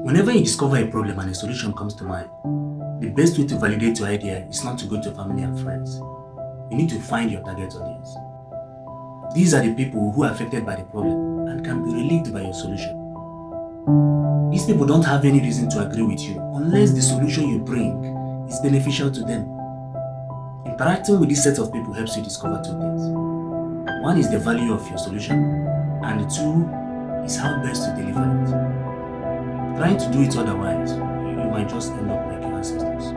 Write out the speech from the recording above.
Whenever you discover a problem and a solution comes to mind, the best way to validate your idea is not to go to family and friends. You need to find your target audience. These are the people who are affected by the problem and can be relieved by your solution. These people don't have any reason to agree with you unless the solution you bring is beneficial to them. Interacting with this set of people helps you discover two things. One is the value of your solution, and the two is how best to deliver it. Trying to do it otherwise, you might just end up like your ancestors.